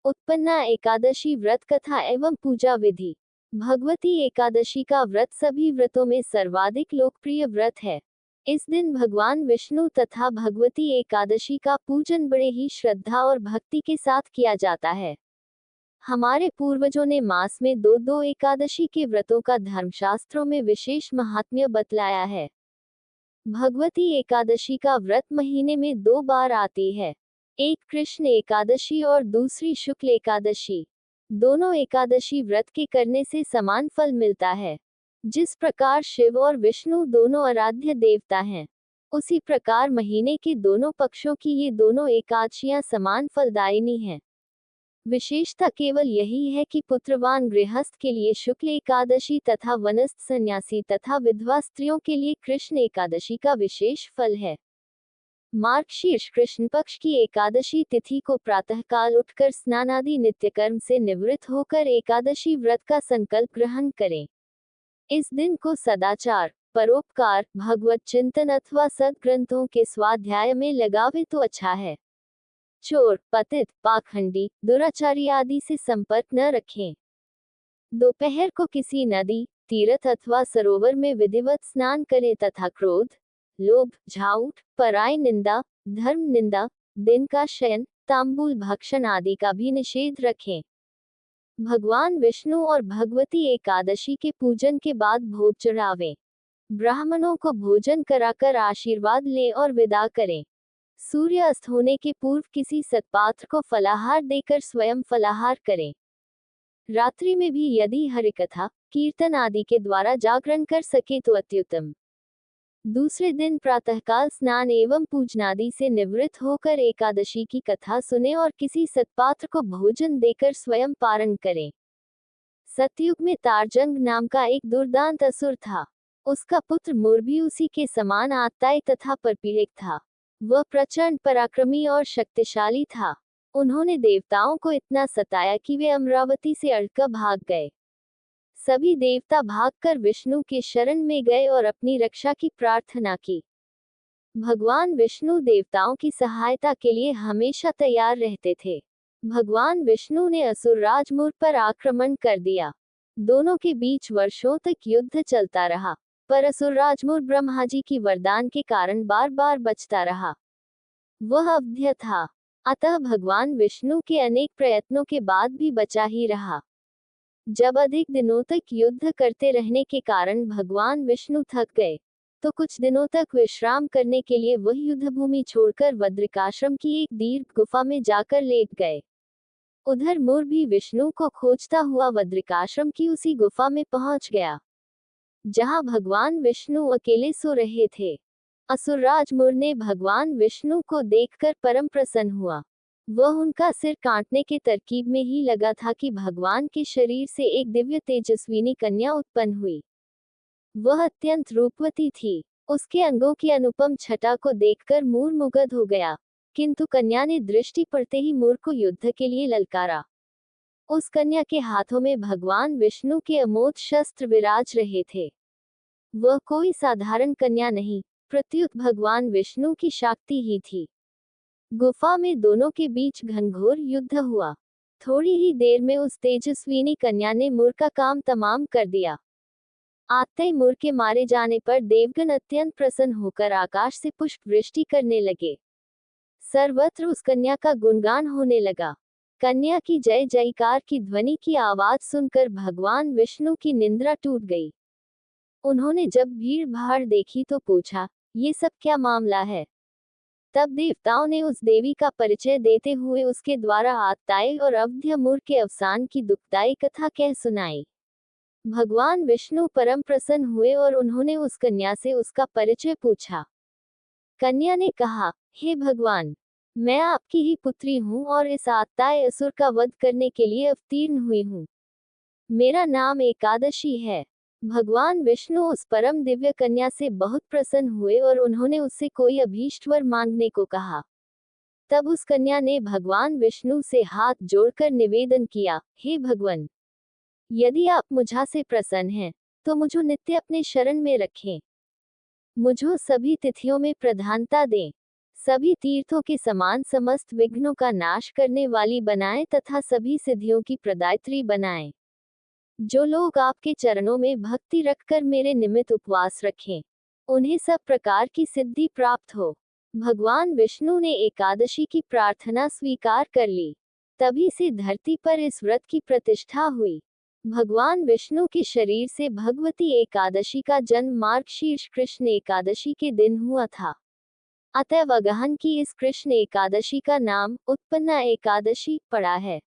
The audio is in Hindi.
उत्पन्ना एकादशी व्रत कथा एवं पूजा विधि। भगवती एकादशी का व्रत सभी व्रतों में सर्वाधिक लोकप्रिय व्रत है। इस दिन भगवान विष्णु तथा भगवती एकादशी का पूजन बड़े ही श्रद्धा और भक्ति के साथ किया जाता है। हमारे पूर्वजों ने मास में दो दो एकादशी के व्रतों का धर्मशास्त्रों में विशेष महात्म्य बतलाया है। भगवती एकादशी का व्रत महीने में 2 बार आती है। एक कृष्ण एकादशी और दूसरी शुक्ल एकादशी। दोनों एकादशी व्रत के करने से समान फल मिलता है। जिस प्रकार शिव और विष्णु दोनों आराध्य देवता हैं, उसी प्रकार महीने के दोनों पक्षों की ये दोनों एकादशियां समान फलदायिनी हैं। विशेषता केवल यही है कि पुत्रवान गृहस्थ के लिए शुक्ल एकादशी तथा वनस्थ सन्यासी तथा विधवा स्त्रियों के लिए कृष्ण एकादशी का विशेष फल है। मार्गशीर्ष कृष्ण पक्ष की एकादशी तिथि को प्रातःकाल उठकर स्नानादि नित्यकर्म से निवृत्त होकर एकादशी व्रत का संकल्प ग्रहण करें। इस दिन को सदाचार, परोपकार, भगवत चिंतन अथवा सद्ग्रंथों के स्वाध्याय में लगावे तो अच्छा है। चोर, पतित, पाखंडी, दुराचारी आदि से संपर्क न रखें। दोपहर को किसी नदी, तीर्थ अथवा सरोवर में विधिवत स्नान करें तथा क्रोध, लोभ, झूठ, पराई निंदा, धर्म निंदा, दिन का शयन, तांबूल भक्षण आदि का भी निषेध रखें। भगवान विष्णु और भगवती एकादशी के पूजन के बाद भोग चढ़ावें। ब्राह्मणों को भोजन कराकर आशीर्वाद लें और विदा करें। सूर्य अस्त होने के पूर्व किसी सत्पात्र को फलाहार देकर स्वयं फलाहार करें। रात्रि में भी यदि हरिकथा, कीर्तन आदि के द्वारा जागरण कर सके तो अत्युत्तम। दूसरे दिन प्रातःकाल स्नान एवं पूजनादि से निवृत्त होकर एकादशी की कथा सुने और किसी सत्पात्र को भोजन देकर स्वयं पारण करें। सतयुग में तारजंग नाम का एक दुर्दांत असुर था। उसका पुत्र मुर भी उसी के समान आत्ताई तथा परपीड़ित था। वह प्रचंड पराक्रमी और शक्तिशाली था। उन्होंने देवताओं को इतना सताया कि वे अमरावती से अड़कर भाग गए। सभी देवता भागकर विष्णु के शरण में गए और अपनी रक्षा की प्रार्थना की। भगवान विष्णु देवताओं की सहायता के लिए हमेशा तैयार रहते थे। भगवान विष्णु ने असुरराज मुर पर आक्रमण कर दिया। दोनों के बीच वर्षों तक युद्ध चलता रहा, पर असुरराज मुर ब्रह्मा जी की वरदान के कारण बार बार बचता रहा। वह अवध्य था, अतः भगवान विष्णु के अनेक प्रयत्नों के बाद भी बचा ही रहा। जब अधिक दिनों तक युद्ध करते रहने के कारण भगवान विष्णु थक गए, तो कुछ दिनों तक विश्राम करने के लिए वह युद्धभूमि छोड़कर बद्रिकाश्रम की एक दीर्घ गुफा में जाकर लेट गए। उधर मुर भी विष्णु को खोजता हुआ बद्रिकाश्रम की उसी गुफा में पहुंच गया, जहां भगवान विष्णु अकेले सो रहे थे। असुरराज मुर ने भगवान विष्णु को देखकर परम प्रसन्न हुआ। वह उनका सिर काटने के तरकीब में ही लगा था कि भगवान के शरीर से एक दिव्य तेजस्विनी कन्या उत्पन्न हुई। वह अत्यंत रूपवती थी। उसके अंगों की अनुपम छटा को देखकर मुर मुग्ध हो गया, किंतु कन्या ने दृष्टि पड़ते ही मुर को युद्ध के लिए ललकारा। उस कन्या के हाथों में भगवान विष्णु के अमोघ शस्त्र विराज रहे थे। वह कोई साधारण कन्या नहीं, प्रत्युत भगवान विष्णु की शक्ति ही थी। गुफा में दोनों के बीच घनघोर युद्ध हुआ। थोड़ी ही देर में उस तेजस्विनी कन्या ने मुर का काम तमाम कर दिया। आते मुर के मारे जाने पर देवगण अत्यंत प्रसन्न होकर आकाश से पुष्प वृष्टि करने लगे। सर्वत्र उस कन्या का गुणगान होने लगा। कन्या की जय जयकार की ध्वनि की आवाज सुनकर भगवान विष्णु की निंद्रा टूट गई। उन्होंने जब भीड़ भाड़ देखी तो पूछा, ये सब क्या मामला है? तब देवताओं ने उस देवी का परिचय देते हुए उसके द्वारा आत्ताई और अवध्य मुर के अवसान की दुखदायी कथा कह सुनाई। भगवान विष्णु परम प्रसन्न हुए और उन्होंने उस कन्या से उसका परिचय पूछा। कन्या ने कहा, हे भगवान, मैं आपकी ही पुत्री हूँ और इस आत्ताई असुर का वध करने के लिए अवतीर्ण हुई हूँ। मेरा नाम एकादशी है। भगवान विष्णु उस परम दिव्य कन्या से बहुत प्रसन्न हुए और उन्होंने उससे कोई अभीष्ट वर मांगने को कहा। तब उस कन्या ने भगवान विष्णु से हाथ जोड़कर निवेदन किया, हे भगवान, यदि आप मुझा से प्रसन्न हैं, तो मुझे नित्य अपने शरण में रखें। मुझे सभी तिथियों में प्रधानता दें। सभी तीर्थों के समान समस्त विघ्नों का नाश करने वाली बनाएं तथा सभी सिद्धियों की प्रदायत्री बनाएं। जो लोग आपके चरणों में भक्ति रखकर मेरे निमित्त उपवास रखें, उन्हें सब प्रकार की सिद्धि प्राप्त हो। भगवान विष्णु ने एकादशी की प्रार्थना स्वीकार कर ली। तभी से धरती पर इस व्रत की प्रतिष्ठा हुई। भगवान विष्णु के शरीर से भगवती एकादशी का जन्म मार्गशीर्ष कृष्ण एकादशी के दिन हुआ था। अतः अगहन की इस कृष्ण एकादशी का नाम उत्पन्ना एकादशी पड़ा है।